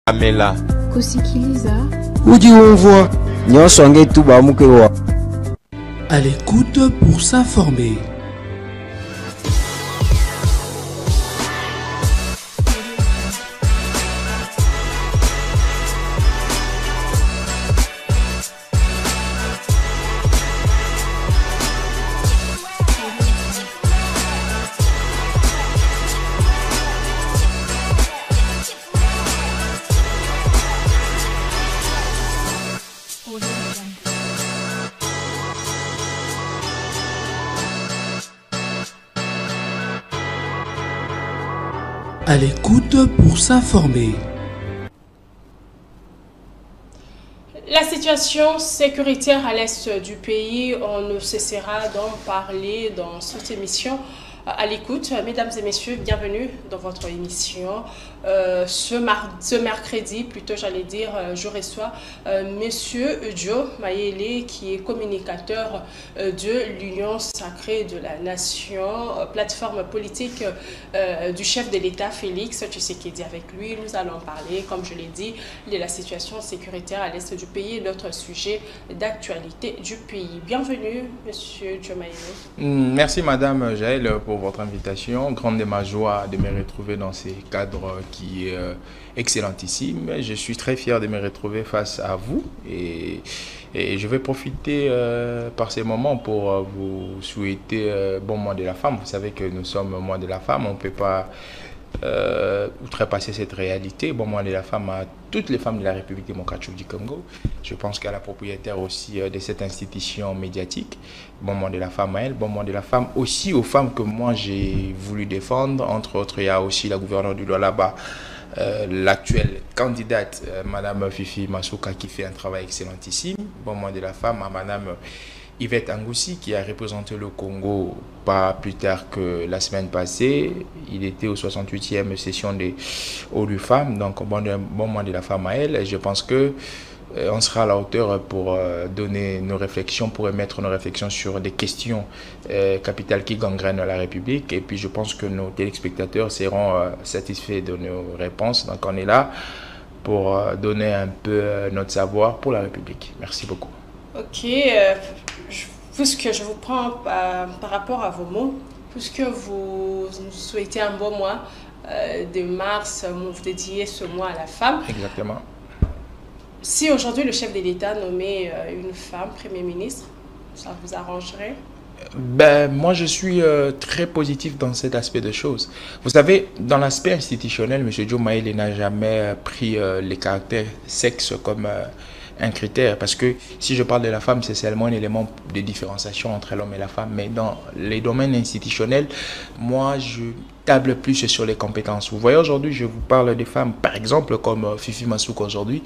Amela kusikiliza Uji umvua nyosonge tuba mukewa. À l'écoute pour s'informer. À l'écoute pour s'informer. La situation sécuritaire à l'est du pays, on ne cessera d'en parler dans cette émission. À l'écoute, mesdames et messieurs, bienvenue dans votre émission. Ce mercredi, plutôt j'allais dire, je reçois Monsieur Joe Mayele, qui est communicateur de l'Union sacrée de la Nation, plateforme politique du chef de l'État Félix Tshisekedi. Avec lui, nous allons parler, comme je l'ai dit, de la situation sécuritaire à l'est du pays, notre sujet d'actualité du pays. Bienvenue, Monsieur Joe Mayele. Merci, Madame Jaël, pour votre invitation. Grande est ma joie de me retrouver dans ces cadres qui est excellentissime. Je suis très fier de me retrouver face à vous et je vais profiter par ces moments pour vous souhaiter bon mois de la femme. Vous savez que nous sommes au mois de la femme, on ne peut pas outrepasser cette réalité. Bon mois de la femme à toutes les femmes de la République démocratique du Congo. Je pense qu'à la propriétaire aussi de cette institution médiatique. Bon mois de la femme à elle. Bon mois de la femme aussi aux femmes que moi j'ai voulu défendre. Entre autres, il y a aussi la gouverneure du Lualaba, l'actuelle candidate, Madame Fifi Masuka, qui fait un travail excellentissime. Bon mois de la femme à Madame Yvette Angoussi, qui a représenté le Congo pas plus tard que la semaine passée. Il était aux 68e session des ONU Femmes, donc bon mois de la femme à elle. Et je pense que on sera à la hauteur pour donner nos réflexions, pour émettre nos réflexions sur des questions capitales qui gangrènent la République. Et puis je pense que nos téléspectateurs seront satisfaits de nos réponses. Donc on est là pour donner un peu notre savoir pour la République. Merci beaucoup. Ok, puisque je vous prends par rapport à vos mots, puisque vous souhaitez un bon mois de mars, vous dédiez ce mois à la femme. Exactement. Si aujourd'hui le chef de l'État nommait une femme Premier ministre, ça vous arrangerait? Moi, je suis très positif dans cet aspect de choses. Vous savez, dans l'aspect institutionnel, M. Joe Mayele n'a jamais pris les caractères sexe comme un critère, parce que si je parle de la femme, c'est seulement un élément de différenciation entre l'homme et la femme, mais dans les domaines institutionnels, moi je table plus sur les compétences. Vous voyez, aujourd'hui je vous parle des femmes, par exemple comme Fifi Masuka aujourd'hui,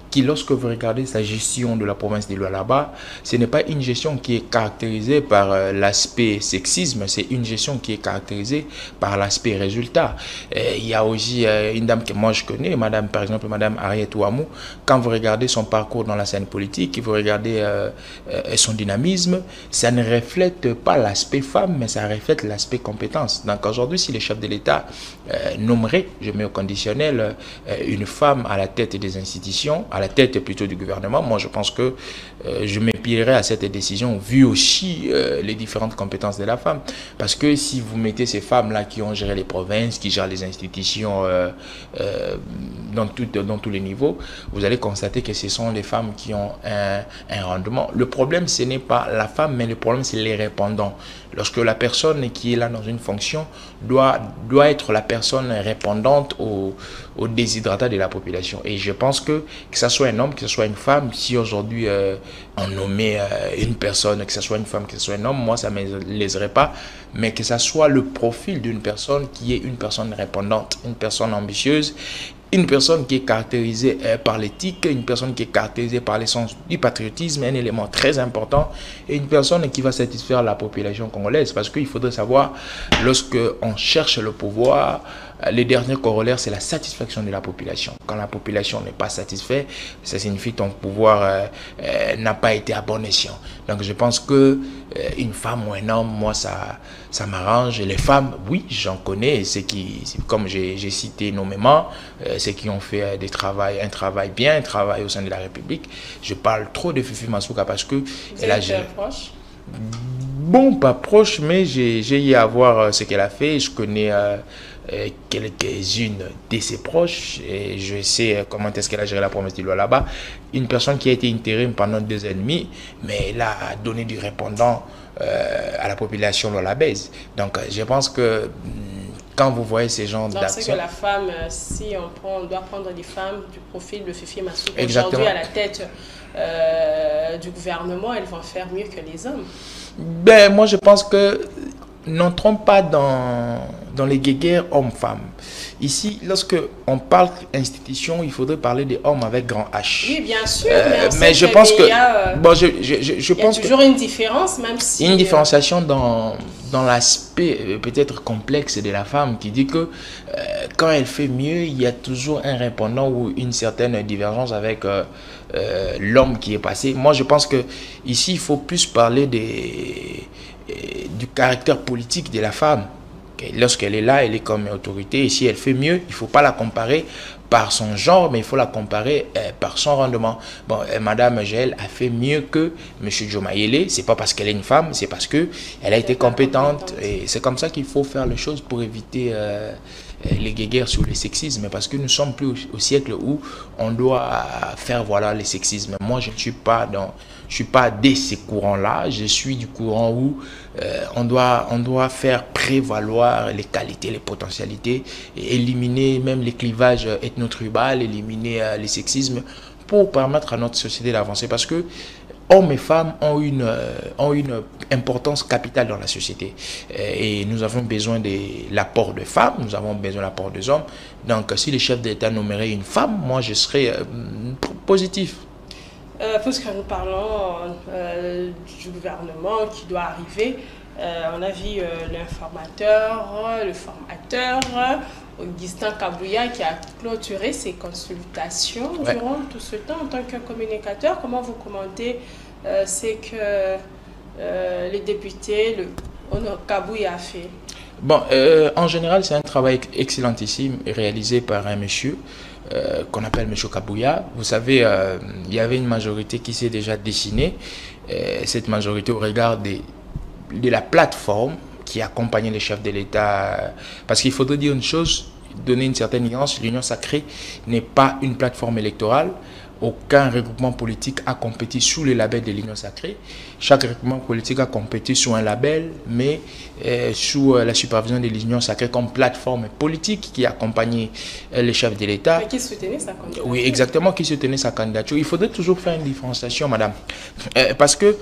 qui lorsque vous regardez sa gestion de la province de Lualaba, ce n'est pas une gestion qui est caractérisée par l'aspect sexisme, c'est une gestion qui est caractérisée par l'aspect résultat. Il y a aussi une dame que moi je connais, madame, par exemple Madame Ariette Ouamou. Quand vous regardez son parcours dans la scène politique, vous regardez son dynamisme, ça ne reflète pas l'aspect femme, mais ça reflète l'aspect compétence. Donc aujourd'hui, si le chef de l'État nommerait, je mets au conditionnel, une femme à la tête des institutions, à la tête plutôt du gouvernement, moi je pense que je m'épierais à cette décision, vu aussi les différentes compétences de la femme. Parce que si vous mettez ces femmes-là qui ont géré les provinces, qui gèrent les institutions dans tous les niveaux, vous allez constater que ce sont les femmes qui ont un rendement. Le problème, ce n'est pas la femme, mais le problème, c'est les répondants. Lorsque la personne qui est là dans une fonction doit être la personne répondante aux déshydratats de la population. Et je pense que ça soit un homme, que ce soit une femme, si aujourd'hui on nommait une personne, que ce soit une femme, que ce soit un homme, moi ça ne me léserait pas, mais que ça soit le profil d'une personne qui est une personne répondante, une personne ambitieuse, une personne qui est caractérisée par l'éthique, une personne qui est caractérisée par l'essence du patriotisme, un élément très important, et une personne qui va satisfaire la population congolaise. Parce qu'il faudrait savoir, lorsque on cherche le pouvoir, les derniers corollaires, c'est la satisfaction de la population. Quand la population n'est pas satisfaite, ça signifie que ton pouvoir n'a pas été à bon escient. Donc je pense que une femme ou un homme, moi ça m'arrange. Les femmes, oui, j'en connais, comme j'ai cité nommément, ceux qui ont fait un travail bien, un travail au sein de la République. Je parle trop de Fifi Masuka parce que elle a proche. Bon, pas proche, mais j'ai eu à voir ce qu'elle a fait. Je connais quelques-unes de ses proches et je sais comment est-ce qu'elle a géré la promesse de loi là-bas. Une personne qui a été intérim pendant 2 ans et demi, mais elle a donné du répondant à la population dans la baise. Donc, je pense que quand vous voyez ces gens d'actions... C'est que la femme, si on doit prendre des femmes du profil de Fifi Masuka aujourd'hui à la tête du gouvernement, elles vont faire mieux que les hommes. Ben, moi, je pense que n'entrons pas dans les guéguerres hommes-femmes. Ici, lorsque on parle institution, il faudrait parler des hommes avec grand H. Oui, bien sûr. Mais je pense que... je pense qu'il y a toujours une différence, même si... Une différenciation dans l'aspect peut-être complexe de la femme qui dit que quand elle fait mieux, il y a toujours un répondant ou une certaine divergence avec l'homme qui est passé. Moi, je pense que ici, il faut plus parler du caractère politique de la femme. Lorsqu'elle est là, elle est comme autorité. Et si elle fait mieux, il ne faut pas la comparer par son genre, mais il faut la comparer par son rendement. Bon, Madame Jaël a fait mieux que M. Joe Mayele. Ce n'est pas parce qu'elle est une femme, c'est parce qu'elle a été compétente. Et c'est comme ça qu'il faut faire les choses pour éviter les guéguerres sur le sexisme. Parce que nous ne sommes plus au siècle où on doit faire voilà le sexisme. Moi, je ne suis pas de ces courants-là. Je suis du courant où on doit faire prévaloir les qualités, les potentialités, et éliminer même les clivages ethno-tribaux, éliminer les sexismes pour permettre à notre société d'avancer. Parce que hommes et femmes ont une importance capitale dans la société. Et nous avons besoin de l'apport de femmes, nous avons besoin de l'apport des hommes. Donc, si le chef d'État nommerait une femme, moi, je serais positif. Puisque nous parlons du gouvernement qui doit arriver, on a vu l'informateur, le formateur, Augustin Kabouya qui a clôturé ses consultations durant tout ce temps en tant que communicateur. Comment vous commentez ce que les députés, Kabouya a fait? Bon, en général, c'est un travail excellentissime réalisé par un monsieur qu'on appelle M. Kabouya. Vous savez, il y avait une majorité qui s'est déjà dessinée. Cette majorité au regard de la plateforme qui accompagnait les chefs de l'État. Parce qu'il faudrait dire une chose, donner une certaine nuance, l'Union sacrée n'est pas une plateforme électorale. Aucun regroupement politique a compétit sous le label de l'Union sacrée. Chaque regroupement politique a compétit sous un label, mais sous la supervision de l'Union sacrée comme plateforme politique qui accompagnait les chefs de l'État. Mais qui soutenait sa candidature. Oui, exactement, qui soutenait sa candidature. Il faudrait toujours faire une différenciation, madame. Parce que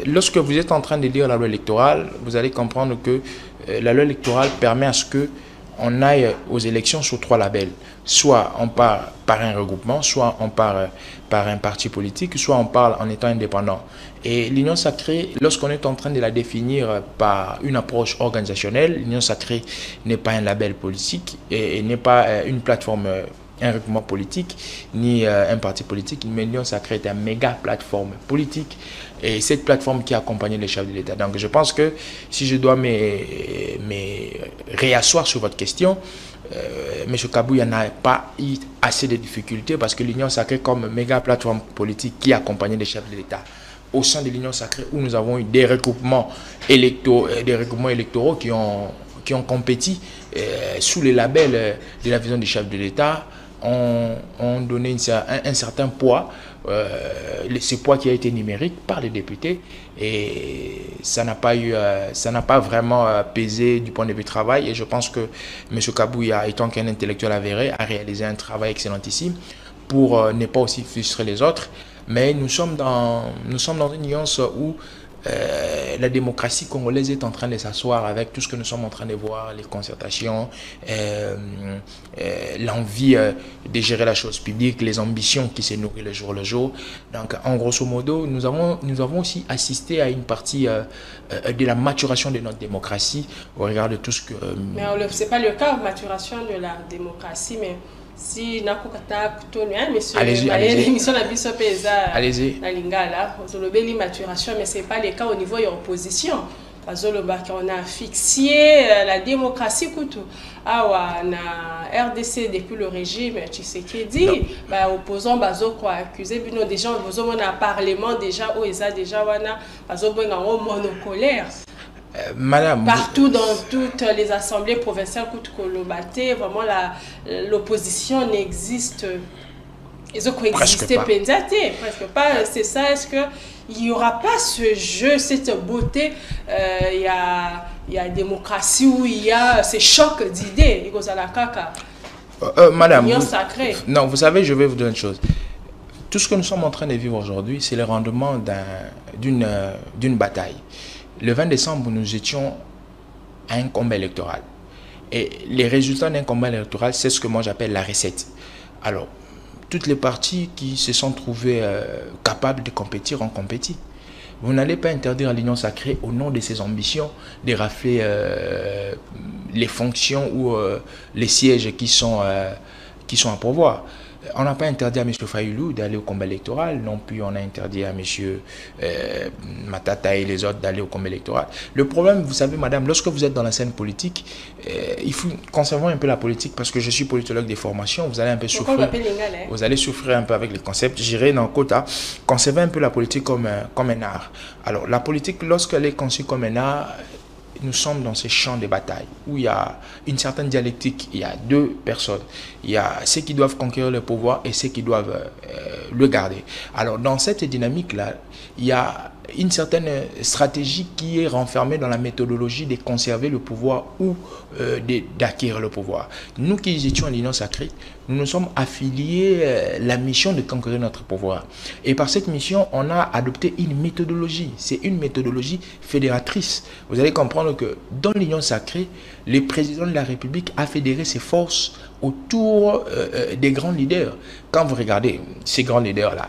lorsque vous êtes en train de lire la loi électorale, vous allez comprendre que la loi électorale permet à ce que on aille aux élections sous 3 labels. Soit on part par un regroupement, soit on part par un parti politique, soit on parle en étant indépendant. Et l'Union sacrée, lorsqu'on est en train de la définir par une approche organisationnelle, l'Union sacrée n'est pas un label politique et n'est pas une plateforme, un regroupement politique, ni un parti politique, mais l'Union sacrée est une méga plateforme politique. Et cette plateforme qui accompagne les chefs de l'État. Donc je pense que si je dois me réasseoir sur votre question, M. Kabouya n'a pas eu assez de difficultés parce que l'Union sacrée comme méga plateforme politique qui accompagnait les chefs de l'État. Au sein de l'Union sacrée où nous avons eu des regroupements électoraux qui ont compétit sous le label de la vision des chefs de l'État, ont donné un certain poids. Ce poids qui a été numérique par les députés et ça n'a pas vraiment pesé du point de vue travail et je pense que M. Kabouya, étant qu'un intellectuel avéré, a réalisé un travail excellentissime pour ne pas aussi frustrer les autres, mais nous sommes dans une nuance où la démocratie congolaise est en train de s'asseoir avec tout ce que nous sommes en train de voir, les concertations, l'envie de gérer la chose publique, les ambitions qui se nourrissent le jour. Donc, en grosso modo, nous avons aussi assisté à une partie de la maturation de notre démocratie au regard de tout ce que... Mais ce n'est pas le cas, maturation de la démocratie, mais si nakokata kutono hein monsieur l'émission la biso pesa allez-y na lingala ozolobeli maturation mais c'est pas le cas au niveau de l'opposition bazoloba qu'on a fixé la démocratie kutu awa na RDC depuis le régime Tshisekedi ba opposants bazoko accusé bino déjà bozomona parlement déjà o eza déjà wana bazobonga ngo monocolaire. Madame, partout dans toutes les assemblées provinciales, vraiment l'opposition n'existe. Ils ont coexisté presque pas. C'est ça. Est-ce qu'il n'y aura pas ce jeu, cette beauté? Il y a démocratie où il y a ces chocs d'idées. Madame, sacrée. Non, vous savez, je vais vous dire une chose. Tout ce que nous sommes en train de vivre aujourd'hui, c'est le rendement d'une bataille. Le 20 décembre, nous étions à un combat électoral. Et les résultats d'un combat électoral, c'est ce que moi j'appelle la recette. Alors, toutes les parties qui se sont trouvées capables de compétir ont compétit. Vous n'allez pas interdire à l'Union sacrée, au nom de ses ambitions, de rafler les fonctions ou les sièges qui sont à pourvoir. On n'a pas interdit à M. Fayulu d'aller au combat électoral, non plus on a interdit à M. Matata et les autres d'aller au combat électoral. Le problème, vous savez, madame, lorsque vous êtes dans la scène politique, il faut conserver un peu la politique, parce que je suis politologue de formation, vous allez un peu souffrir. Vous allez souffrir un peu avec les concepts. J'irai dans le quota. Conserver un peu la politique comme un art. Alors, la politique, lorsqu'elle est conçue comme un art, nous sommes dans ces champs de bataille où il y a une certaine dialectique. Il y a deux personnes. Il y a ceux qui doivent conquérir le pouvoir et ceux qui doivent le garder. Alors, dans cette dynamique-là, il y a une certaine stratégie qui est renfermée dans la méthodologie de conserver le pouvoir ou d'acquérir le pouvoir. Nous qui étions à l'Union sacrée, nous nous sommes affiliés à la mission de conquérir notre pouvoir. Et par cette mission, on a adopté une méthodologie. C'est une méthodologie fédératrice. Vous allez comprendre que dans l'Union sacrée, le président de la République a fédéré ses forces autour des grands leaders. Quand vous regardez ces grands leaders-là,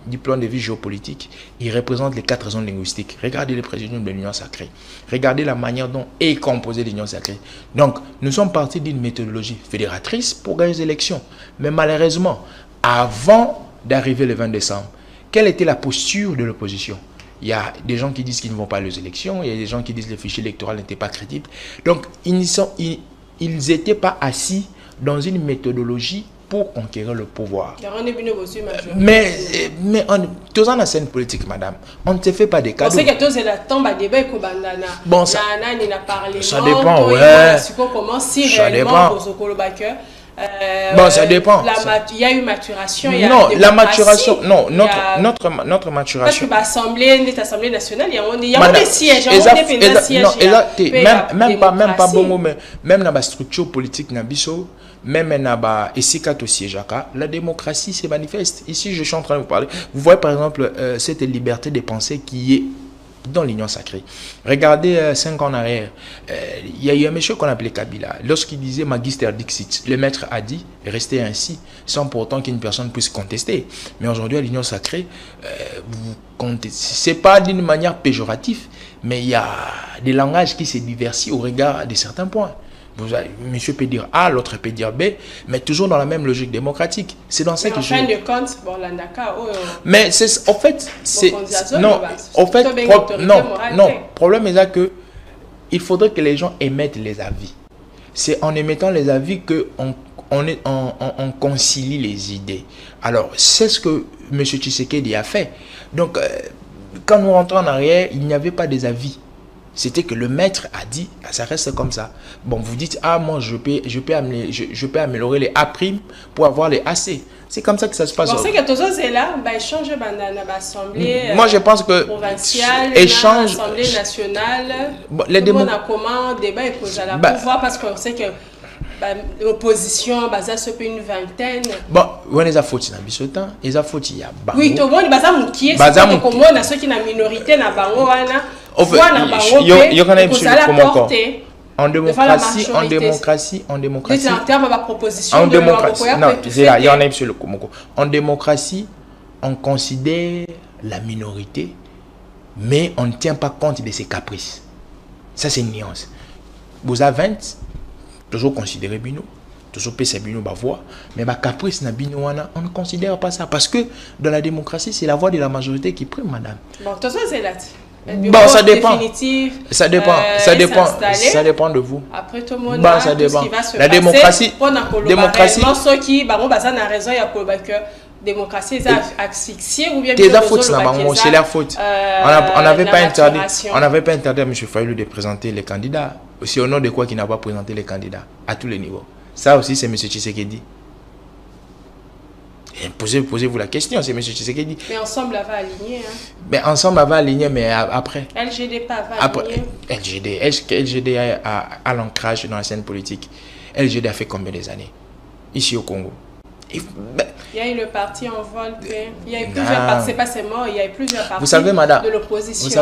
du plan de vue géopolitique, ils représentent les 4 zones linguistiques. Regardez le président de l'Union sacrée. Regardez la manière dont est composée l'Union sacrée. Donc, nous sommes partis d'une méthodologie fédératrice pour gagner les élections. Mais malheureusement, avant d'arriver le 20 décembre, quelle était la posture de l'opposition? Il y a des gens qui disent qu'ils ne vont pas aux élections, il y a des gens qui disent que le fichier électoral n'était pas crédible. Donc, ils n'étaient pas assis dans une méthodologie pour conquérir le pouvoir. Mais tous en la scène politique, madame, on ne se fait pas des cadeaux. Bon, ça dépend, ouais. Ça dépend. Bon, ça dépend. Il y a eu maturation. Non, la maturation, non, notre maturation. Parce que l'Assemblée nationale, il y a des sièges. Même pas bon mot, mais même dans la structure politique, même dans la démocratie se manifeste. Ici, je suis en train de vous parler. Vous voyez par exemple cette liberté de penser qui est dans l'Union sacrée. Regardez 5 ans en arrière, il y a eu un monsieur qu'on appelait Kabila. Lorsqu'il disait Magister Dixit, le maître a dit, restez ainsi, sans pour autant qu'une personne puisse contester. Mais aujourd'hui, à l'Union sacrée, c'est pas d'une manière péjorative, mais il y a des langages qui se diversifient au regard de certains points. Monsieur peut dire A, l'autre peut dire B, mais toujours dans la même logique démocratique. C'est dans ça que je... Mais c'est, en fait, c'est... Non, en fait, non, problème est là que il faudrait que les gens émettent les avis. C'est en émettant les avis qu'on on concilie les idées. Alors, c'est ce que M. Tshisekedi a fait. Donc, quand nous rentrons en arrière, il n'y avait pas des avis. C'était que le maître a dit, ça reste comme ça. Bon, vous dites, ah, moi, je peux améliorer les A' pour avoir les AC. C'est comme ça que ça se passe. Vous pensez que tout ça, c'est là, échange dans l'Assemblée moi, je pense que provinciale, échange, l'Assemblée nationale, les tout le monde a comment débat et cause à la pouvoir parce qu'on sait que l'opposition, ça c'est une vingtaine. Bon, on les a foutus dans bisotan, ils a foutus il y a bango. Oui, tout le monde baza mukie, c'est comme on a ceux qui na minorité na bango wana. Il y a absolument en démocratie. En termes de proposition. En démocratie, non, il y a un absolu Komoko. En démocratie, on considère la minorité, mais on ne tient pas compte de ses caprices. Ça, c'est une nuance. Vous avez 20, toujours considéré Bino, toujours PC Bino, voix, mais ma caprice na Bino, on ne considère pas ça. Parce que dans la démocratie, c'est la voix de la majorité qui prime, madame. Bon, de toute façon, c'est là. Bon, ça dépend. Ça dépend de vous. Après tout le monde, ça dépend. La démocratie, ceux qui ont raison, il y a que démocratie est asphyxiée ou bien c'est leur faute. On n'avait pas interdit à M. Fayulu de présenter les candidats. C'est au nom de quoi qu'il n'a pas présenté les candidats à tous les niveaux. Ça aussi, c'est M. Tshisekedi. Posez-vous la question, c'est M. Tshisekedi. Mais ensemble, elle va aligner. Mais ensemble, elle va aligner, mais après. LGD pas va aligner. LGD a l'ancrage dans la scène politique. LGD a fait combien d'années ici au Congo? Il y a eu le parti en vol, il y a eu plusieurs partis, c'est pas seulement, il y a eu plusieurs partis de l'opposition.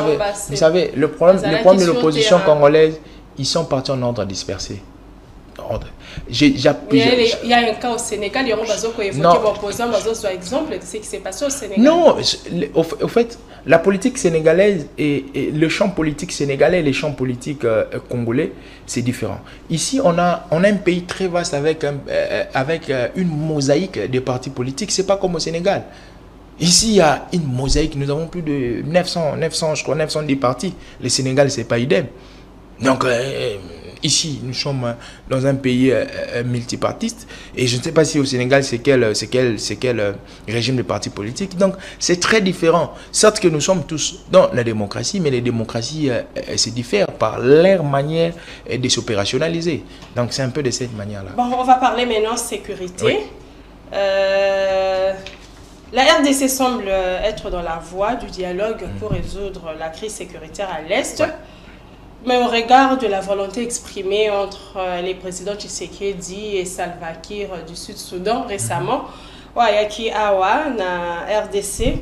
Vous savez, le problème de l'opposition congolaise, ils sont partis en ordre dispersé. Il y a un cas au Sénégal, il y a un exemple de ce qui s'est passé au Sénégal. Non, au fait, la politique sénégalaise et le champ politique sénégalais et les champs politiques congolais, c'est différent. Ici, on a un pays très vaste avec une mosaïque de partis politiques. C'est pas comme au Sénégal. Ici, il y a une mosaïque. Nous avons plus de 910 partis. Le Sénégal, c'est pas idem. Donc, ici, nous sommes dans un pays multipartiste et je ne sais pas si au Sénégal, c'est quel régime de parti politique. Donc, c'est très différent. Certes que nous sommes tous dans la démocratie, mais les démocraties se diffèrent par leur manière de s'opérationnaliser. Donc, c'est un peu de cette manière-là. Bon, on va parler maintenant de sécurité. Oui. La RDC semble être dans la voie du dialogue pour résoudre la crise sécuritaire à l'Est. Ouais. Mais au regard de la volonté exprimée entre les présidents Tshisekedi et Salva Kiir du Sud-Soudan récemment, Yaki Awa, na RDC,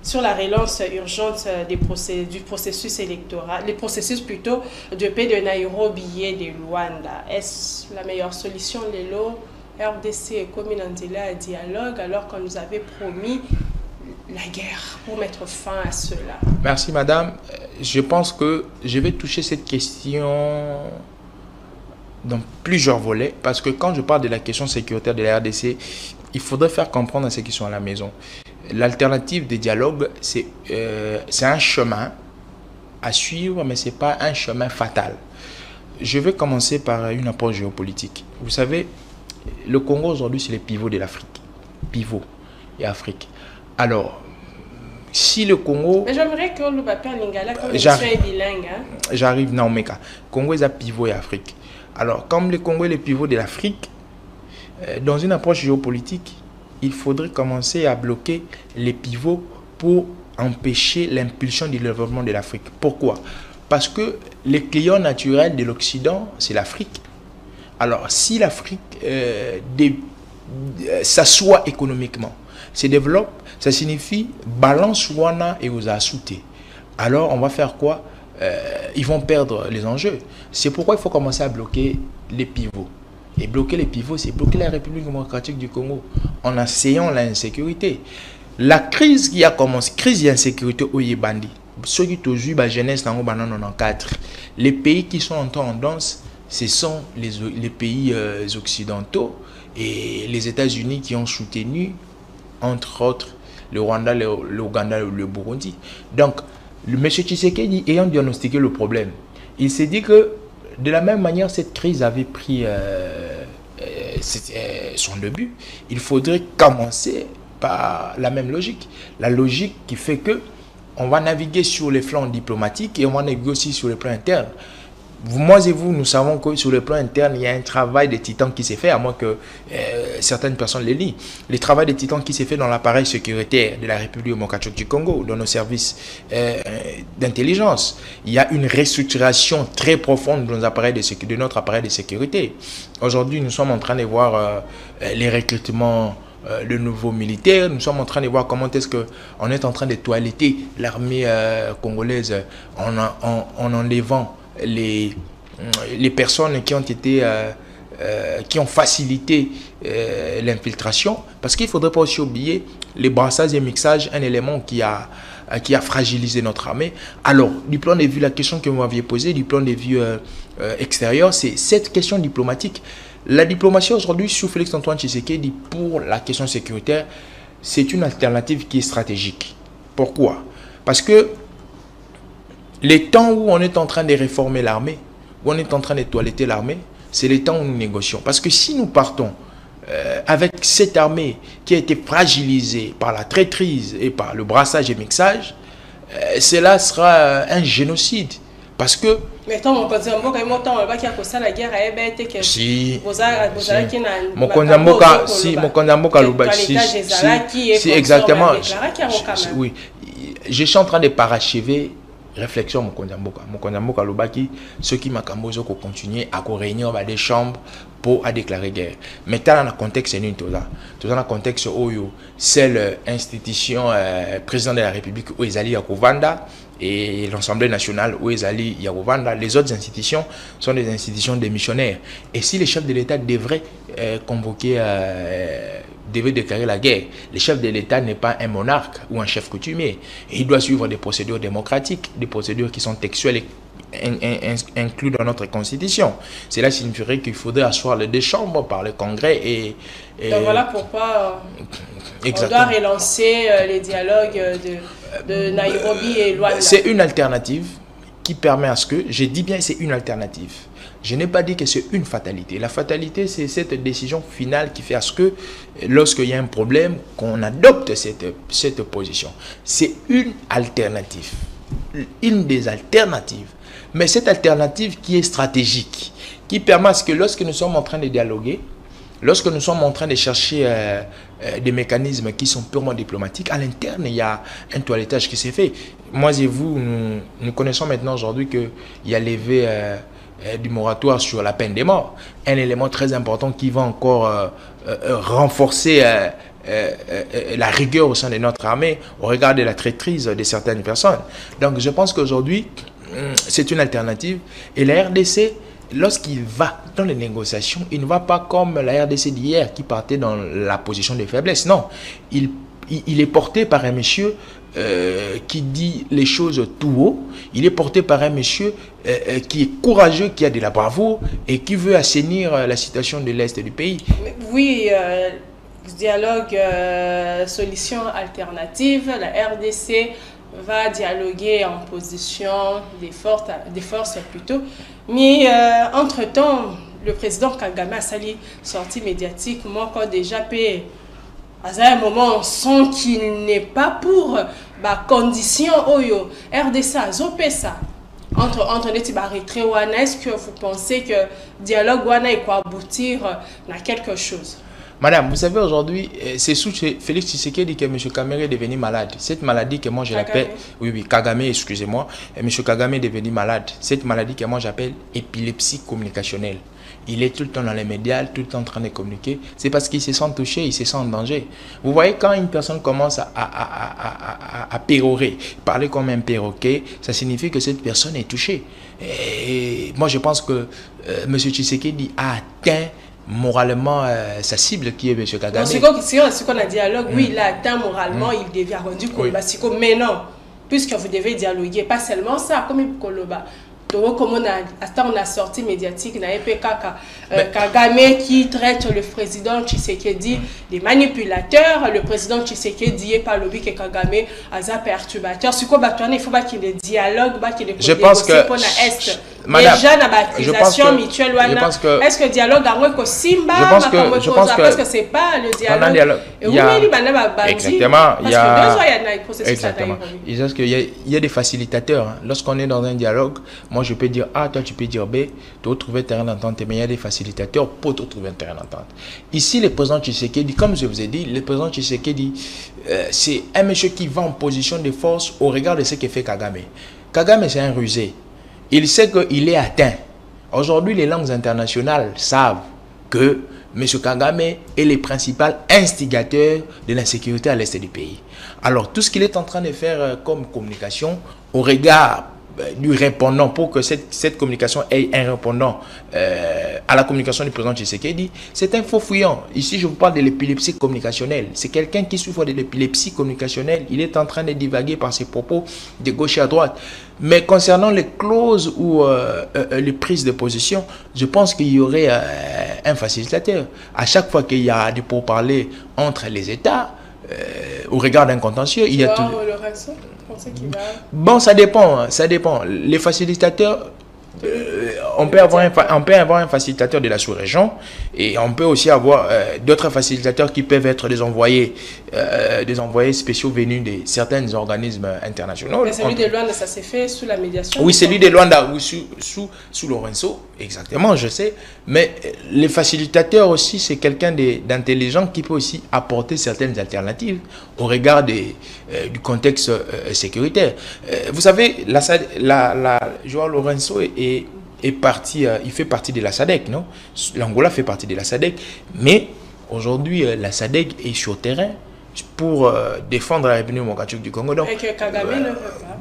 sur la relance urgente du processus électoral, les processus plutôt de paix de Nairobi et de Luanda. Est-ce la meilleure solution, Lélo? RDC et commune à dialogue alors qu'on nous avait promis la guerre pour mettre fin à cela. Merci madame. Je pense que je vais toucher cette question dans plusieurs volets parce que quand je parle de la question sécuritaire de la RDC, il faudrait faire comprendre à ceux qui sont à la maison. L'alternative des dialogues, c'est un chemin à suivre, mais ce n'est pas un chemin fatal. Je vais commencer par une approche géopolitique. Vous savez, le Congo aujourd'hui, c'est le pivot de l'Afrique. Pivot et Afrique. Alors, si le Congo... Mais j'aimerais que le papier en lingala, comme je suis bilingue. J'arrive dans le Congo est un pivot et Afrique. Alors, comme le Congo est le pivot de l'Afrique, dans une approche géopolitique, il faudrait commencer à bloquer les pivots pour empêcher l'impulsion du développement de l'Afrique. Pourquoi? Parce que les clients naturels de l'Occident, c'est l'Afrique. Alors, si l'Afrique s'assoit économiquement, se développe, ça signifie balance wana et aux asouté. Alors, on va faire quoi? Ils vont perdre les enjeux. C'est pourquoi il faut commencer à bloquer les pivots. Et bloquer les pivots, c'est bloquer la République démocratique du Congo en asseyant l'insécurité. La crise qui a commencé, crise d'insécurité au Yébandi, ceux qui ont eu la jeunesse dans le 94, les pays qui sont en tendance, ce sont les pays occidentaux et les États-Unis qui ont soutenu, entre autres, le Rwanda, l'Ouganda, le Burundi. Donc, le M. Tshisekedi ayant diagnostiqué le problème, il s'est dit que de la même manière, cette crise avait pris son début. Il faudrait commencer par la même logique. La logique qui fait que on va naviguer sur les flancs diplomatiques et on va naviguer aussi sur les plans internes. moi et vous, nous savons que sur le plan interne, il y a un travail de titan qui s'est fait, à moins que certaines personnes les lient. Le travail de titan qui s'est fait dans l'appareil sécuritaire de la République démocratique du Congo, dans nos services d'intelligence. Il y a une restructuration très profonde de notre appareil de sécurité. Aujourd'hui, nous sommes en train de voir les recrutements de nouveaux militaires. Nous sommes en train de voir comment est-ce qu'on est en train de toiletter l'armée congolaise en enlevant les personnes qui ont été qui ont facilité l'infiltration, parce qu'il ne faudrait pas aussi oublier les brassages et mixages, un élément qui a fragilisé notre armée. Alors, du plan de vue, la question que vous m'aviez posée, du plan de vue extérieur, c'est cette question diplomatique. La diplomatie aujourd'hui, sous Félix-Antoine Tshisekedi, pour la question sécuritaire, c'est une alternative qui est stratégique. Pourquoi? Parce que les temps où on est en train de réformer l'armée, où on est en train de toiletter l'armée, c'est les temps où nous négocions. Parce que si nous partons avec cette armée qui a été fragilisée par la traîtrise et par le brassage et mixage, cela sera un génocide. Parce que... Mais tant on peut dire que la guerre a si exactement, oui, je suis en train de parachever réflexion Mokondamboka Lobaki, ceux qui m'accambosent pour continuer à réunir des chambres pour déclarer guerre. Mais dans le contexte, c'est tout dans le contexte où c'est l'institution président de la République où ils allaient à Kovanda et l'Assemblée nationale où ils allaient à Kovanda. Les autres institutions sont des institutions démissionnaires. Et si les chefs de l'État devraient convoquer devait déclarer la guerre. Le chef de l'État n'est pas un monarque ou un chef coutumier. Et il doit suivre des procédures démocratiques, des procédures qui sont textuelles et incluses dans notre constitution. Cela signifierait qu'il faudrait asseoir les deux chambres par le Congrès et donc voilà pourquoi on doit relancer les dialogues de Nairobi et Luanda. C'est une alternative qui permet à ce que, je dis bien c'est une alternative. Je n'ai pas dit que c'est une fatalité. La fatalité, c'est cette décision finale qui fait à ce que, lorsqu'il y a un problème, qu'on adopte cette position. C'est une alternative. Une des alternatives. Mais cette alternative qui est stratégique, qui permet à ce que lorsque nous sommes en train de dialoguer, lorsque nous sommes en train de chercher des mécanismes qui sont purement diplomatiques, à l'interne, il y a un toilettage qui s'est fait. Moi et vous, nous connaissons maintenant aujourd'hui qu'il y a levé du moratoire sur la peine des morts. Un élément très important qui va encore renforcer la rigueur au sein de notre armée au regard de la traîtrise de certaines personnes. Donc je pense qu'aujourd'hui, c'est une alternative. Et la RDC, lorsqu'il va dans les négociations, il ne va pas comme la RDC d'hier qui partait dans la position de faiblesse. Non, il est porté par un monsieur qui dit les choses tout haut. Il est porté par un monsieur qui est courageux, qui a de la bravoure et qui veut assainir la situation de l'Est du pays. Oui, dialogue, solution alternative. La RDC va dialoguer en position des forces plutôt. Mais entre-temps, le président Kagame a sali sortie médiatique. Moi, quand déjà à un moment, on sent qu'il n'est pas pour la condition oyo RDC azopesa entre les retrait wana. Est-ce que vous pensez que dialogue wana il peut aboutir à quelque chose? Madame, vous savez aujourd'hui, c'est sous Félix Tshisekedi que M. Kagame est devenu malade. Cette maladie que moi je l'appelle, oui, Kagame, excusez-moi, M. Kagame est devenu malade. Cette maladie que moi j'appelle épilepsie communicationnelle. Il est tout le temps dans les médias, tout le temps en train de communiquer. C'est parce qu'il se sent touché, il se sent en danger. Vous voyez, quand une personne commence à pérorer, parler comme un perroquet, ça signifie que cette personne est touchée. Et moi, je pense que M. Tshisekedi a atteint moralement sa cible qui est M. Kagame. Si on a dialogue, oui, il a atteint moralement, il devient rendu Koloba. Mais non, puisque vous devez dialoguer, pas seulement ça, comme Koloba. Donc, comme on a sorti médiatique, Kagame qui traite le président Tshisekedi des manipulateurs, le président Tshisekedi est pas lobby que Kagame a un perturbateur. Il faut qu'il y ait des dialogues, qu'il y ait des je pense que Madame, déjà dans l'accusation mutuelle, est-ce que le dialogue a Simba, je pense que parce que c'est pas le dialogue. Exactement. Il y a des facilitateurs. Hein. Lorsqu'on est dans un dialogue, moi je peux dire A, toi tu peux dire B, tu vas trouver terrain d'entente, mais il y a des facilitateurs pour te trouver un terrain d'entente. Ici, le président Tshisekedi, comme je vous ai dit, le président Tshisekedi, c'est un monsieur qui va en position de force au regard de ce que fait Kagame. Kagame, c'est un rusé. Il sait qu'il est atteint. Aujourd'hui, les langues internationales savent que M. Kagame est le principal instigateur de l'insécurité à l'est du pays. Alors, tout ce qu'il est en train de faire comme communication, au regard du répondant, pour que cette communication ait un répondant à la communication du président Tshisekedi, c'est un faux fuyant. Ici, je vous parle de l'épilepsie communicationnelle. C'est quelqu'un qui souffre de l'épilepsie communicationnelle. Il est en train de divaguer par ses propos de gauche à droite. Mais concernant les clauses ou les prises de position, je pense qu'il y aurait un facilitateur. À chaque fois qu'il y a des pourparlers entre les États, au regard d'un contentieux, il y a tout. Bon, ça dépend. Les facilitateurs, on peut avoir un facilitateur de la sous-région et on peut aussi avoir d'autres facilitateurs qui peuvent être des envoyés spéciaux venus de certains organismes internationaux. Mais celui de Luanda, ça s'est fait sous la médiation? Oui, celui de Luanda, sous Lorenzo, exactement, je sais. Mais les facilitateurs aussi, c'est quelqu'un d'intelligent qui peut aussi apporter certaines alternatives au regard du contexte sécuritaire. Vous savez, Joao Lorenzo est parti, il fait partie de la SADC, non? L'Angola fait partie de la SADC, mais aujourd'hui, la SADC est sur terrain pour défendre la République démocratique du Congo. Donc, et que Kagame ne veut pas.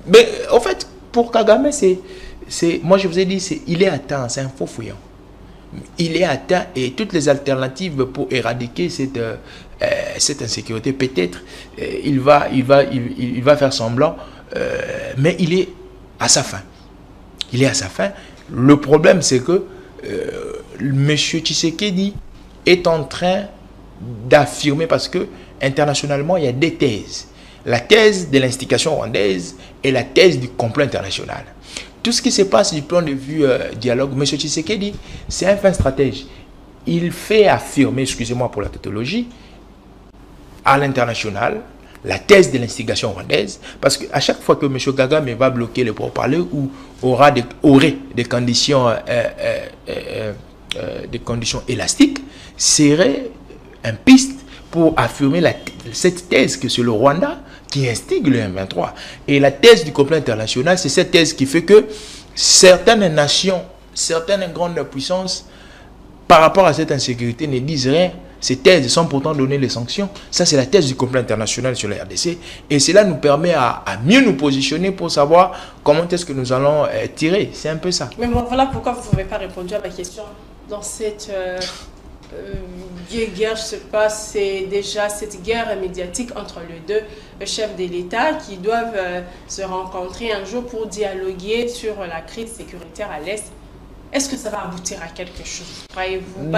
Mais en fait, pour Kagame, moi je vous ai dit, il est atteint, c'est un faux fouillant. Il est atteint et toutes les alternatives pour éradiquer cette insécurité, peut-être, il va faire semblant, mais il est à sa fin. Il est à sa fin. Le problème, c'est que M. Tshisekedi est en train d'affirmer, parce que internationalement, il y a deux thèses. La thèse de l'instigation rwandaise et la thèse du complot international. Tout ce qui se passe du point de vue dialogue, M. Tshisekedi, c'est un fin stratège. Il fait affirmer, excusez-moi pour la tautologie, à l'international, la thèse de l'instigation rwandaise, parce qu'à chaque fois que M. Kagame va bloquer les pourparlers ou aurait des conditions élastiques, serait un piste pour affirmer cette thèse que c'est le Rwanda qui instigue le M23. Et la thèse du complot international, c'est cette thèse qui fait que certaines nations, certaines grandes puissances, par rapport à cette insécurité, ne disent rien. Ces thèses sont pourtant donner les sanctions. Ça, c'est la thèse du complot international sur la RDC. Et cela nous permet à mieux nous positionner pour savoir comment est-ce que nous allons tirer. C'est un peu ça. Mais bon, voilà pourquoi vous ne pouvez pas répondre à ma question. Dans cette guerre, je ne sais pas, c'est déjà cette guerre médiatique entre les deux chefs de l'État qui doivent se rencontrer un jour pour dialoguer sur la crise sécuritaire à l'Est. Est-ce que ça va aboutir à quelque chose, croyez-vous?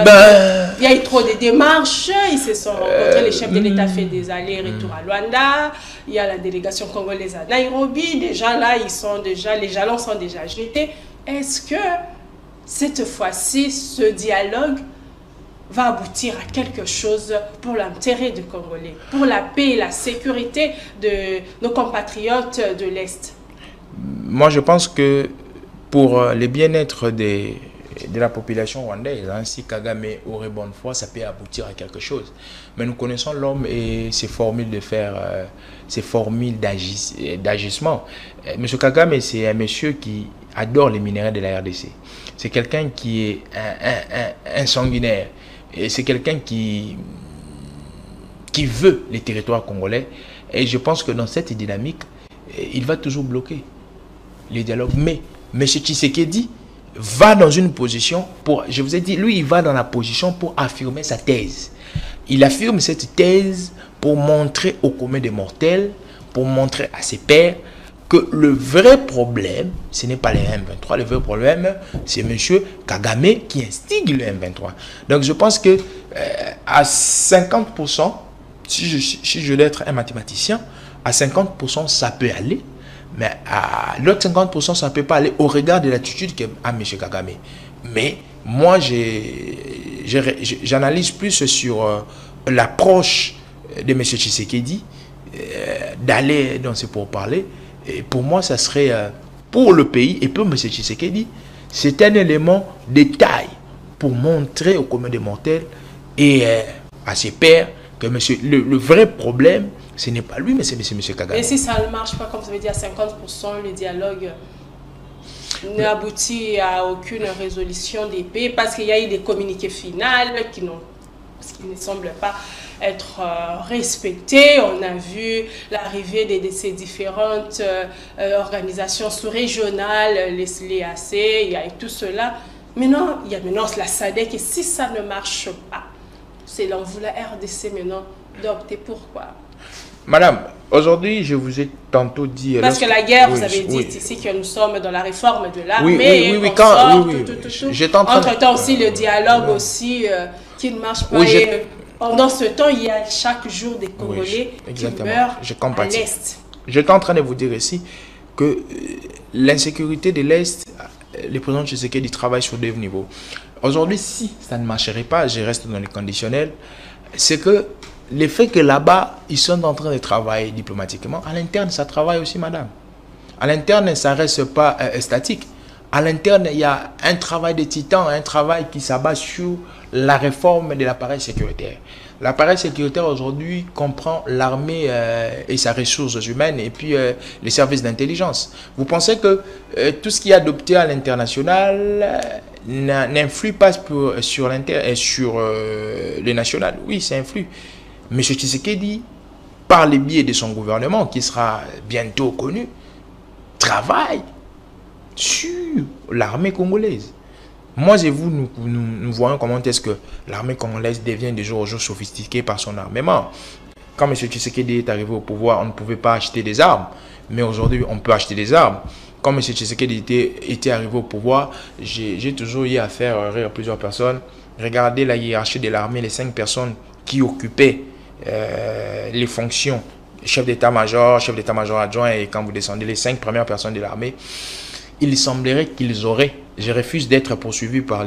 Il y a eu trop de démarches, ils se sont rencontrés, les chefs de l'État fait des allers-retours à Luanda, il y a la délégation congolaise à Nairobi, déjà là, les jalons sont déjà jetés. Est-ce que cette fois-ci, ce dialogue va aboutir à quelque chose pour l'intérêt des Congolais, pour la paix et la sécurité de nos compatriotes de l'Est? Moi, je pense que pour le bien-être de la population rwandaise, hein, si Kagame aurait bonne foi, ça peut aboutir à quelque chose. Mais nous connaissons l'homme et ses formules de faire, ses formules d'agissement. Monsieur Kagame, c'est un monsieur qui adore les minéraux de la RDC. C'est quelqu'un qui est un sanguinaire. Et c'est quelqu'un qui veut les territoires congolais. Et je pense que dans cette dynamique, il va toujours bloquer les dialogues. Mais M. Tshisekedi va dans une position pour, je vous ai dit, lui, il va dans la position pour affirmer sa thèse. Il affirme cette thèse pour montrer au commun des mortels, pour montrer à ses pairs que le vrai problème, ce n'est pas les M23, le vrai problème, c'est M. Kagame qui instigue le M23. Donc je pense que à 50%, si je dois être un mathématicien, à 50%, ça peut aller. Mais l'autre 50%, ça ne peut pas aller au regard de l'attitude qu'a M. Kagame. Mais moi, j'analyse plus sur l'approche de M. Tshisekedi d'aller dans ce pourparlers. Et pour moi, ça serait pour le pays et pour M. Tshisekedi, c'est un élément de taille pour montrer au commun des mortels et à ses pairs que le vrai problème, ce n'est pas lui, mais c'est M. Kagame. Et si ça ne marche pas, comme vous avez dit, à 50%, le dialogue n'aboutit à aucune résolution des paix parce qu'il y a eu des communiqués finaux qui ne semblent pas être respectés. On a vu l'arrivée de ces différentes organisations sous-régionales, les AC, il y a tout cela. Maintenant, il y a maintenant la SADC et si ça ne marche pas, c'est l'envoi la RDC maintenant d'opter pour quoi? Madame, aujourd'hui, je vous ai tantôt dit... Parce que la guerre, vous avez dit ici que nous sommes dans la réforme de l'armée. Entre-temps aussi, le dialogue aussi qui ne marche pas. Et pendant ce temps, il y a chaque jour des Congolais qui meurent à l'Est. J'étais en train de vous dire ici que l'insécurité de l'Est, le président Tshisekedi travaille sur deux niveaux. Aujourd'hui, si ça ne marcherait pas, je reste dans le conditionnel, c'est que le fait que là-bas, ils sont en train de travailler diplomatiquement, à l'interne, ça travaille aussi, madame. À l'interne, ça ne reste pas statique. À l'interne, il y a un travail de titan, un travail qui s'abat sur la réforme de l'appareil sécuritaire. L'appareil sécuritaire aujourd'hui comprend l'armée et ses ressources humaines et puis les services d'intelligence. Vous pensez que tout ce qui est adopté à l'international n'influe pas sur le national? Oui, ça influe. M. Tshisekedi, par le biais de son gouvernement, qui sera bientôt connu, travaille sur l'armée congolaise. Moi et vous, nous voyons comment est-ce que l'armée congolaise devient de jour en jour sophistiquée par son armement. Quand M. Tshisekedi est arrivé au pouvoir, on ne pouvait pas acheter des armes. Mais aujourd'hui, on peut acheter des armes. Quand M. Tshisekedi était arrivé au pouvoir, j'ai toujours eu à faire rire plusieurs personnes. Regardez la hiérarchie de l'armée, les 5 personnes qui occupaient les fonctions, chef d'état-major adjoint, et quand vous descendez les 5 premières personnes de l'armée, il semblerait qu'ils auraient, je refuse d'être poursuivi par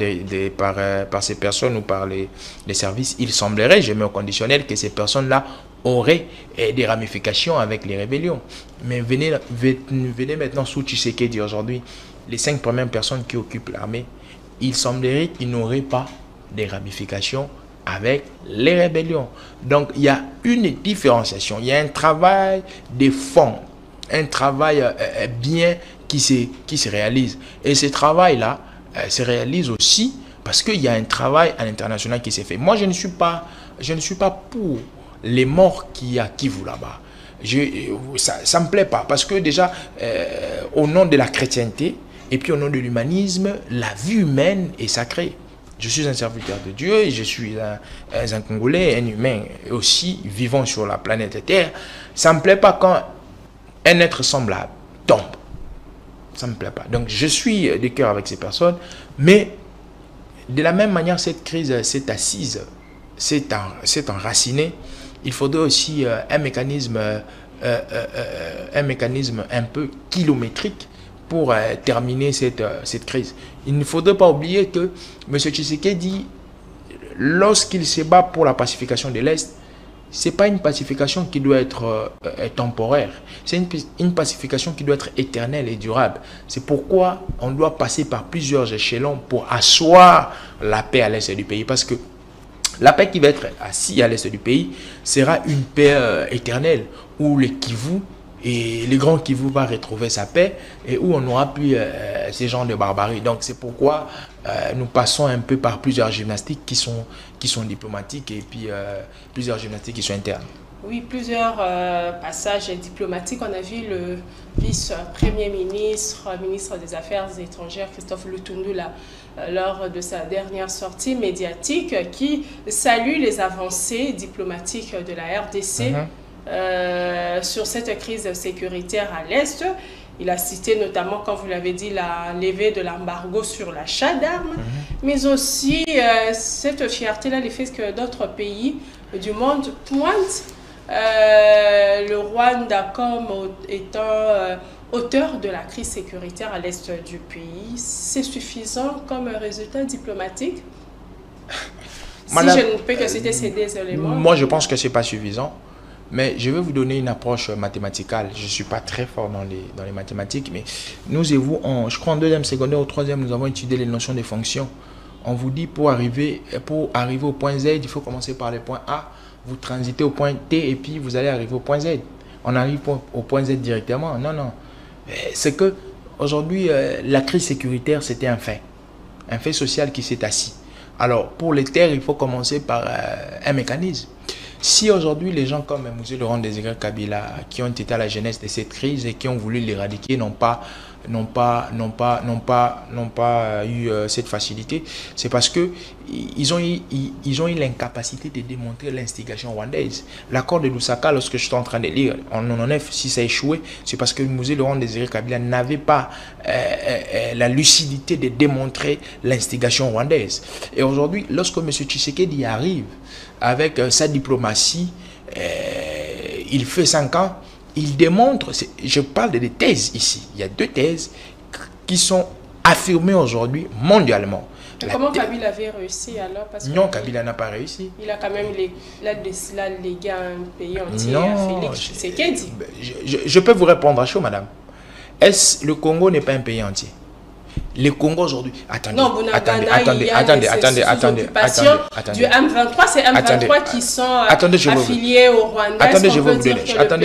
ces personnes ou par les services, il semblerait, je mets au conditionnel, que ces personnes-là auraient des ramifications avec les rébellions. Mais venez maintenant sous Tshisekedi aujourd'hui, les 5 premières personnes qui occupent l'armée, il semblerait qu'ils n'auraient pas des ramifications avec les rébellions. Donc il y a une différenciation, il y a un travail de fond, un travail bien qui se réalise. Et ce travail-là se réalise aussi parce qu'il y a un travail à l'international qui s'est fait. Moi, je ne suis pas pour les morts qu'il y a Kivu là-bas. Ça ne me plaît pas parce que déjà, au nom de la chrétienté et puis au nom de l'humanisme, la vie humaine est sacrée. Je suis un serviteur de Dieu et je suis un Congolais, un humain aussi vivant sur la planète Terre. Ça ne me plaît pas quand un être semblable tombe. Ça ne me plaît pas. Donc je suis de cœur avec ces personnes, mais de la même manière, cette crise s'est assise, s'est enracinée. Il faudrait aussi un mécanisme un peu kilométrique pour terminer cette crise. Il ne faudrait pas oublier que M. Tshisekedi, lorsqu'il se bat pour la pacification de l'Est, ce n'est pas une pacification qui doit être temporaire. C'est une pacification qui doit être éternelle et durable. C'est pourquoi on doit passer par plusieurs échelons pour asseoir la paix à l'Est du pays. Parce que la paix qui va être assise à l'Est du pays sera une paix éternelle où le Kivu et le grand Kivu va retrouver sa paix et où on n'aura plus ces genres de barbarie. Donc c'est pourquoi nous passons un peu par plusieurs gymnastiques qui sont diplomatiques et puis plusieurs gymnastiques qui sont internes. Oui, plusieurs passages diplomatiques. On a vu le vice-premier ministre, ministre des Affaires étrangères, Christophe Lutundu, lors de sa dernière sortie médiatique, qui salue les avancées diplomatiques de la RDC sur cette crise sécuritaire à l'Est. Il a cité notamment, comme vous l'avez dit, la levée de l'embargo sur l'achat d'armes, mais aussi cette fierté-là, le fait que d'autres pays du monde pointent le Rwanda comme étant auteur de la crise sécuritaire à l'est du pays. C'est suffisant comme résultat diplomatique? Madame, si je ne peux que citer ces deux éléments. Moi, je pense que ce n'est pas suffisant. Mais je vais vous donner une approche mathématicale. Je ne suis pas très fort dans les mathématiques, mais nous et vous, je crois en deuxième secondaire ou troisième, nous avons étudié les notions des fonctions. On vous dit pour arriver au point Z, il faut commencer par le point A, vous transitez au point T et puis vous allez arriver au point Z. On arrive au point Z directement. Non, non. C'est que aujourd'hui, la crise sécuritaire, c'était un fait social qui s'est assis. Alors, pour les terres, il faut commencer par un mécanisme. Si aujourd'hui, les gens comme M. Laurent Désiré Kabila, qui ont été à la genèse de cette crise et qui ont voulu l'éradiquer, n'ont pas eu cette facilité, c'est parce que ils ont eu l'incapacité de démontrer l'instigation rwandaise. L'accord de Lusaka, lorsque je suis en train de lire, en 99, si ça a échoué, c'est parce que M. Laurent Désiré Kabila n'avait pas la lucidité de démontrer l'instigation rwandaise. Et aujourd'hui, lorsque M. Tshisekedi arrive avec sa diplomatie, il fait 5 ans, il démontre, je parle de des thèses ici, il y a 2 thèses qui sont affirmées aujourd'hui mondialement. Comment Kabila avait réussi alors? Parce que non, Kabila n'a pas réussi. Il a quand même légué un pays entier non, à Félix Tshisekedi. Je peux vous répondre à chaud, madame. Le Congo n'est pas un pays entier. Le Congo aujourd'hui, attendez, non, attendez, du M23, c'est M23 qui sont affiliés au Rwanda. Attendez,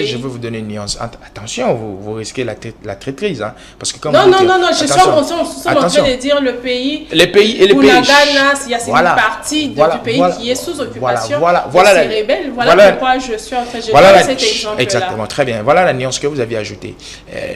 je veux vous donner une nuance. Attention, vous risquez la traîtrise, hein, parce que comme non, je suis en train de dire le pays. Les pays et les pays. Il y a une partie du pays qui est sous occupation. Voilà les rebelles. Voilà pourquoi je suis en train de donner cet exemple-là. Exactement, très bien. Voilà la nuance que vous avez ajoutée.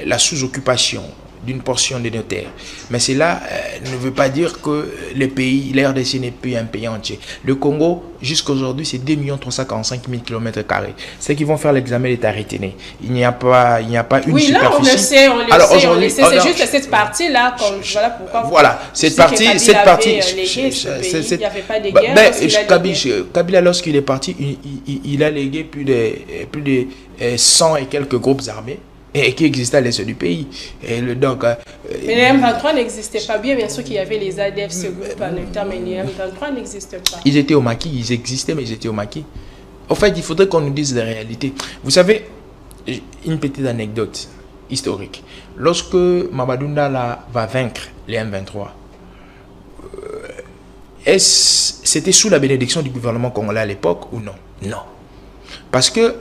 La sous-occupation d'une portion de nos terres. Mais cela ne veut pas dire que le pays, l'RDC n'est plus un pays entier. Le Congo, jusqu'à aujourd'hui, c'est 2 345 000 km². Ceux qui vont faire l'examen d'État retenu, il n'y a pas une superficie. Oui, là, on le sait, c'est juste cette partie-là, voilà pourquoi. Voilà, cette partie, il n'y avait pas de guerre. Kabila, lorsqu'il est parti, il a légué plus de 100 et quelques groupes armés et qui existait à l'est du pays. Mais les M23 n'existaient pas bien sûr qu'il y avait les ADF, ce groupe en même temps, mais les M23 n'existaient pas. Ils étaient au maquis, ils existaient, mais ils étaient au maquis. En fait, il faudrait qu'on nous dise la réalité. Vous savez, une petite anecdote historique. Lorsque Mamadou Ndala va vaincre les M23, c'était sous la bénédiction du gouvernement congolais à l'époque ou non? Non. Parce que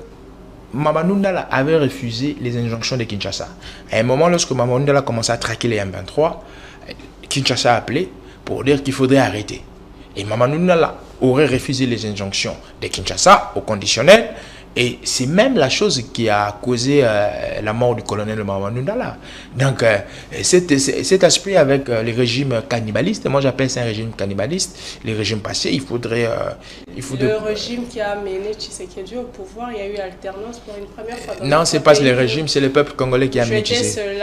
Mamadou Ndala avait refusé les injonctions de Kinshasa. À un moment, lorsque Mamadou Ndala commençait à traquer les M23, Kinshasa a appelé pour dire qu'il faudrait arrêter. Et Mamadou Ndala aurait refusé les injonctions de Kinshasa au conditionnel. Et c'est même la chose qui a causé la mort du colonel Mamadou Ndala. Donc, cet aspect avec les régimes cannibalistes, moi j'appelle ça un régime cannibaliste, les régimes passés, il faudrait... Le régime qui a mené Tshisekedi au pouvoir, il y a eu alternance pour une première fois dans non, c'est pas le régime, c'est le peuple congolais qui a mené Tshisekedi.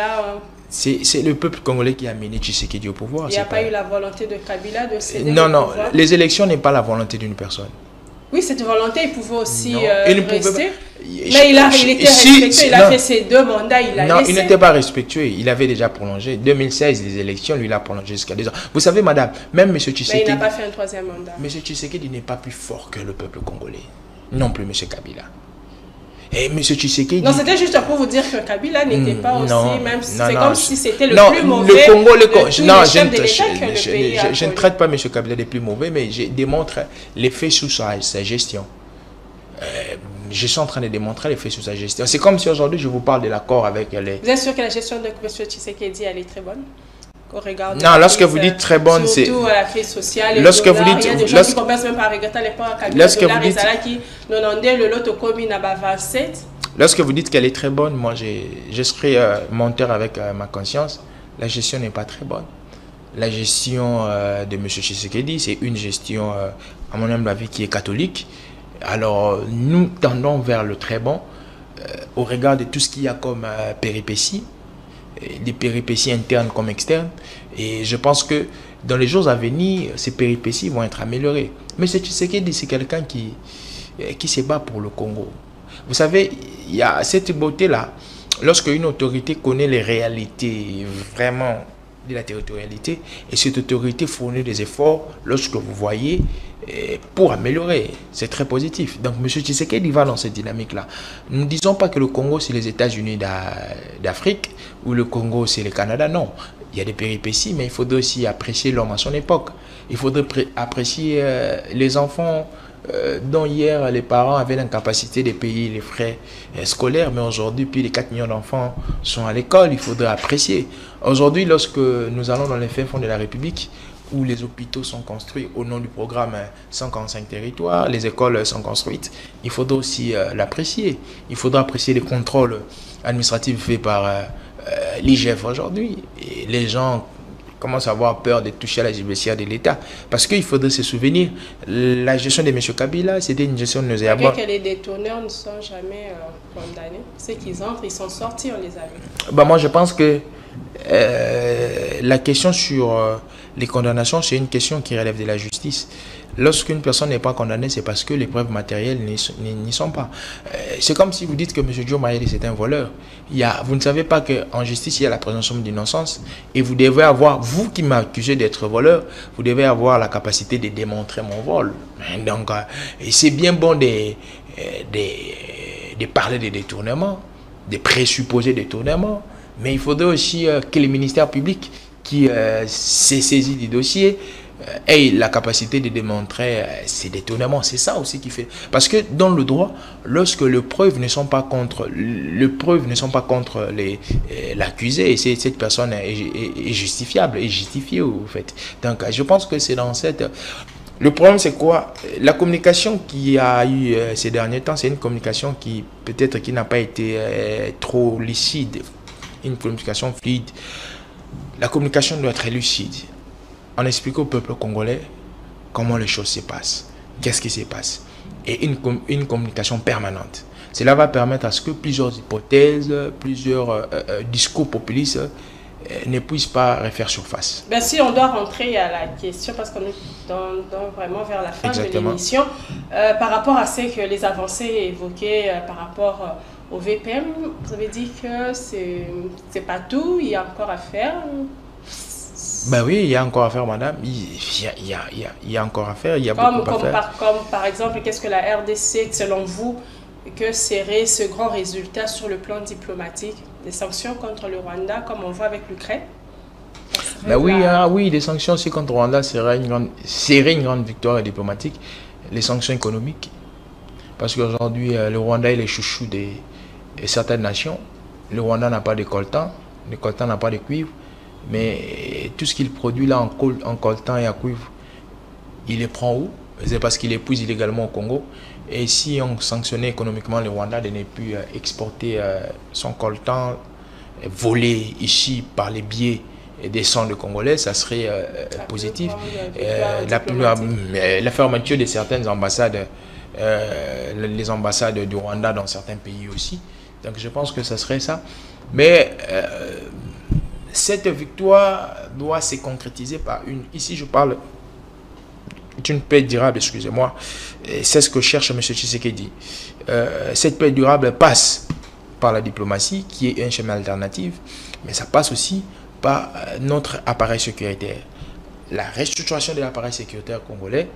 C'est le peuple congolais qui a mené Tshisekedi au pouvoir. Il n'y a pas eu la volonté de Kabila de céder non, non, les élections n'est pas la volonté d'une personne. Oui, cette volonté, il pouvait aussi rester. Mais il était respectueux, il a fait ses 2 mandats, il a laissé. Non, il n'était pas respectueux, il avait déjà prolongé. 2016, les élections, lui, il a prolongé jusqu'à 2 ans. Vous savez, madame, même M. Tshisekedi... Mais il n'a pas fait un 3e mandat. M. Tshisekedi n'est pas plus fort que le peuple congolais. Non plus M. Kabila. Et M. Tshisekedi... Non, c'était juste pour vous dire que Kabila n'était pas aussi... Même c'est comme si c'était le plus mauvais le Congo, non, je ne traite pas M. Kabila de plus mauvais, mais je démontre les faits sous sa gestion. Je suis en train de démontrer les faits sous sa gestion. C'est comme si aujourd'hui je vous parle de l'accord avec les... Vous êtes sûr que la gestion de M. Tshisekedi, elle est très bonne? Non, lorsque vous dites très bonne, c'est... Surtout à la crise sociale. Lorsque vous dites... Il y a des gens qui commencent même par regretter à l'époque à Kabila, qui le lot au commune à 27. Lorsque vous dites qu'elle est très bonne, moi je serai menteur avec ma conscience. La gestion n'est pas très bonne. La gestion de M. Tshisekedi, c'est une gestion, à mon humble avis, qui est catholique. Alors, nous tendons vers le très bon au regard de tout ce qu'il y a comme péripéties, des péripéties internes comme externes. Et je pense que dans les jours à venir, ces péripéties vont être améliorées. Mais Tshisekedi, c'est quelqu'un qui se bat pour le Congo. Vous savez, il y a cette beauté-là. lorsque une autorité connaît les réalités vraiment de la territorialité, et cette autorité fournit des efforts lorsque vous voyez pour améliorer, c'est très positif. Donc M. Tshisekedi va dans cette dynamique-là. Nous ne disons pas que le Congo c'est les États-Unis d'Afrique ou le Congo c'est le Canada, non. Il y a des péripéties, mais il faudrait aussi apprécier l'homme à son époque. Il faudrait apprécier les enfants dont hier les parents avaient l'incapacité de payer les frais scolaires, mais aujourd'hui plus de 4 millions d'enfants sont à l'école, il faudrait apprécier. Aujourd'hui, lorsque nous allons dans les fins fonds de la République, où les hôpitaux sont construits au nom du programme 145 territoires, les écoles sont construites, il faudra aussi l'apprécier. Il faudra apprécier les contrôles administratifs faits par l'IGF aujourd'hui. Et les gens commencent à avoir peur de toucher à la judiciaire de l'État. Parce qu'il faudrait se souvenir, la gestion de M. Kabila, c'était une gestion nauséabonde. Malgré que les détourneurs ne sont jamais condamnés. Ceux qui entrent, ils sont sortis, on les a vus. Bah moi, je pense que la question sur les condamnations, c'est une question qui relève de la justice. Lorsqu'une personne n'est pas condamnée, c'est parce que les preuves matérielles n'y sont pas. C'est comme si vous dites que M. Joe Mayele c'est un voleur. Vous ne savez pas qu'en justice, il y a la présomption d'innocence. Et vous devez avoir, vous qui m'accusez d'être voleur, vous devez avoir la capacité de démontrer mon vol. Donc, c'est bien bon de parler des détournements, des présupposés détournements. Mais il faudrait aussi que les ministères publics qui s'est saisi du dossier aient la capacité de démontrer ces détournements. C'est ça aussi qui fait. Parce que dans le droit, lorsque les preuves ne sont pas contre l'accusé, et cette personne est justifiable, est justifiée au fait. Donc je pense que c'est dans cette... Le problème, c'est quoi? La communication qu'il y a eu ces derniers temps, c'est une communication qui peut-être qui n'a pas été trop lucide, une communication fluide. La communication doit être lucide. On explique au peuple congolais comment les choses se passent, qu'est-ce qui se passe, et une communication permanente. Cela va permettre à ce que plusieurs hypothèses, plusieurs discours populistes ne puissent pas refaire surface. Ben, si on doit rentrer à la question, parce qu'on est dans vraiment vers la fin de l'émission, par rapport à ce que les avancées évoquées par rapport au VPM, vous avez dit que c'est pas tout, il y a encore à faire. Ben oui, il y a encore à faire, madame. Il y a encore à faire, il y a beaucoup à faire. Comme par exemple, qu'est-ce que la RDC, selon vous, que serait ce grand résultat sur le plan diplomatique? Des sanctions contre le Rwanda, comme on voit avec l'Ukraine? Ben oui, oui, des sanctions aussi contre le Rwanda serait une grande victoire diplomatique. Les sanctions économiques, parce qu'aujourd'hui, le Rwanda est le chouchou de certaines nations. Le Rwanda n'a pas de coltan, le coltan n'a pas de cuivre, mais tout ce qu'il produit là en coltan et en cuivre, il les prend où? C'est parce qu'il épouse illégalement au Congo. Et si on sanctionnait économiquement le Rwanda de ne plus exporter son coltan volé ici par les biais des centres congolais, ça serait positif. La fermeture de certaines ambassades, les ambassades du Rwanda dans certains pays aussi. Donc je pense que ça serait ça. Mais cette victoire doit se concrétiser par une... Ici je parle d'une paix durable, excusez-moi. C'est ce que cherche M. Tshisekedi. Cette paix durable passe par la diplomatie, qui est un chemin alternatif, mais ça passe aussi par notre appareil sécuritaire. La restructuration de l'appareil sécuritaire congolais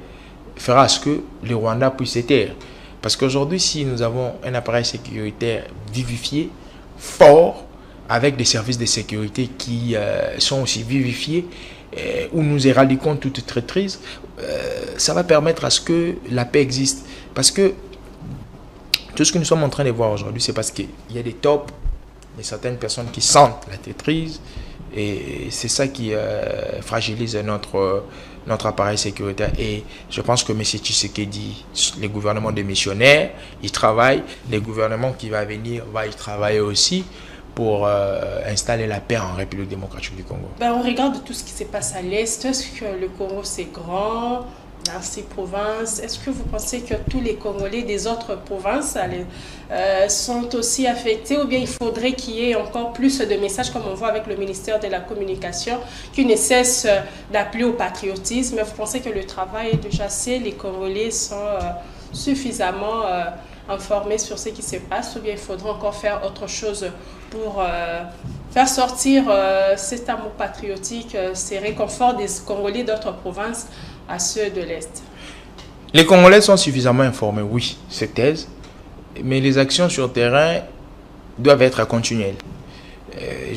fera à ce que le Rwanda puisse se taire. Parce qu'aujourd'hui, si nous avons un appareil sécuritaire vivifié, fort, avec des services de sécurité qui sont aussi vivifiés, où nous éradiquons toute traîtrise, ça va permettre à ce que la paix existe. Parce que tout ce que nous sommes en train de voir aujourd'hui, c'est parce qu'il y a des tops, il y a certaines personnes qui sentent la traîtrise, et c'est ça qui fragilise notre appareil sécuritaire. Et je pense que M. Tshisekedi, les gouvernements démissionnaires, ils travaillent, les gouvernements qui vont venir vont y travailler aussi, pour installer la paix en République démocratique du Congo. Ben, on regarde tout ce qui se passe à l'Est. Est-ce que le Congo c'est grand, dans ces provinces? Est-ce que vous pensez que tous les Congolais des autres provinces sont aussi affectés, ou bien il faudrait qu'il y ait encore plus de messages, comme on voit avec le ministère de la Communication, qui ne cesse d'appeler au patriotisme? Vous pensez que le travail est déjà fait, les Congolais sont suffisamment informés sur ce qui se passe, ou bien il faudra encore faire autre chose pour faire sortir cet amour patriotique, ces réconforts des Congolais d'autres provinces à ceux de l'Est? Les Congolais sont suffisamment informés, oui, c'est thèse, mais les actions sur terrain doivent être continuelles.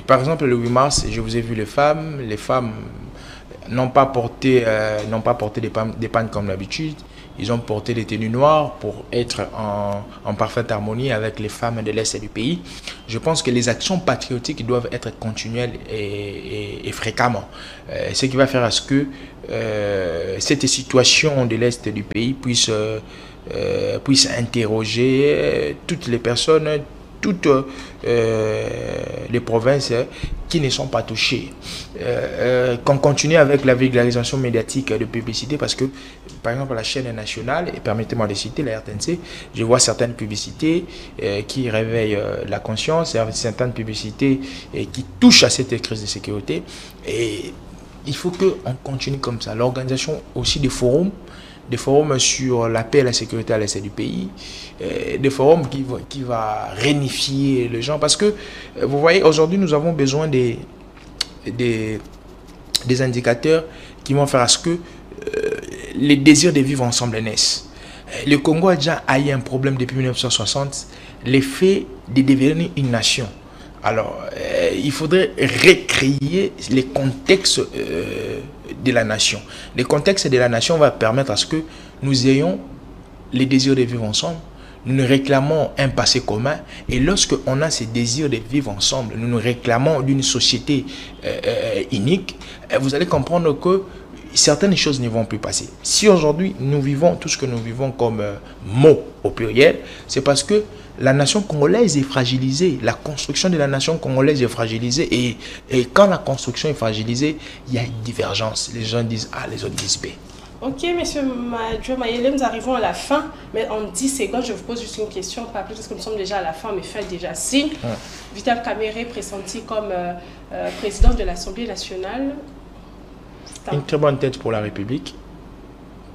Par exemple, le 8 mars, je vous ai vu les femmes n'ont pas porté des pannes comme d'habitude. Ils ont porté des tenues noires pour être en parfaite harmonie avec les femmes de l'Est du pays. Je pense que les actions patriotiques doivent être continuelles et fréquemment. Ce qui va faire à ce que cette situation de l'Est du pays puisse interroger toutes les personnes, toutes les provinces qui ne sont pas touchées. Qu'on continue avec la vulgarisation médiatique de publicité, parce que, par exemple, la chaîne nationale, et permettez-moi de citer la RTNC, je vois certaines publicités qui réveillent la conscience, et certaines publicités qui touchent à cette crise de sécurité. Et il faut qu'on continue comme ça. L'organisation aussi des forums sur la paix et la sécurité à l'est du pays, des forums qui va réunifier les gens, parce que vous voyez, aujourd'hui nous avons besoin des indicateurs qui vont faire à ce que les désirs de vivre ensemble naissent. Le Congo a déjà eu un problème depuis 1960, l'effet de devenir une nation. Alors, il faudrait recréer les contextes de la nation. Les contextes de la nation va permettre à ce que nous ayons les désirs de vivre ensemble. Nous nous réclamons un passé commun. Et lorsque on a ces désirs de vivre ensemble, nous nous réclamons d'une société unique. Vous allez comprendre que certaines choses ne vont plus passer. Si aujourd'hui nous vivons tout ce que nous vivons comme mots au pluriel, c'est parce que la nation congolaise est fragilisée. La construction de la nation congolaise est fragilisée. Et quand la construction est fragilisée, il y a une divergence. Les gens disent A, les autres disent B. Ok, monsieur Joe Mayele, nous arrivons à la fin. Mais en 10 secondes, je vous pose juste une question. Pas plus, parce que nous sommes déjà à la fin, mais fait déjà signe. Vital Kamerhe pressenti comme président de l'Assemblée nationale. Une très bonne tête pour la République.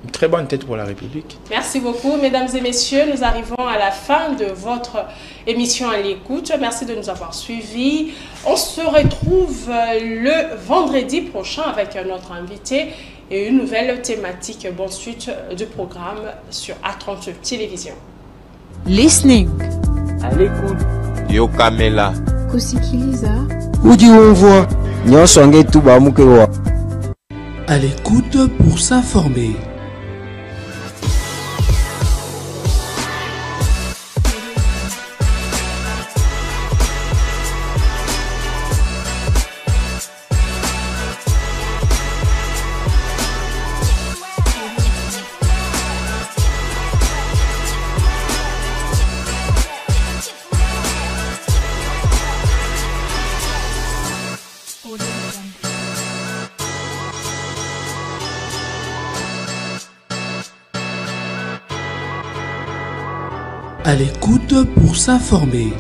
Une très bonne tête pour la République. Merci beaucoup, mesdames et messieurs. Nous arrivons à la fin de votre émission à l'écoute. Merci de nous avoir suivis. On se retrouve le vendredi prochain avec un autre invité et une nouvelle thématique. Bonne suite de programme sur A30 Télévision. Listening. À l'écoute. Yo Kamela. Kusikiliza. Udi umvwa. Nyonso ngetu bamukewa. À l'écoute pour s'informer. À l'écoute pour s'informer.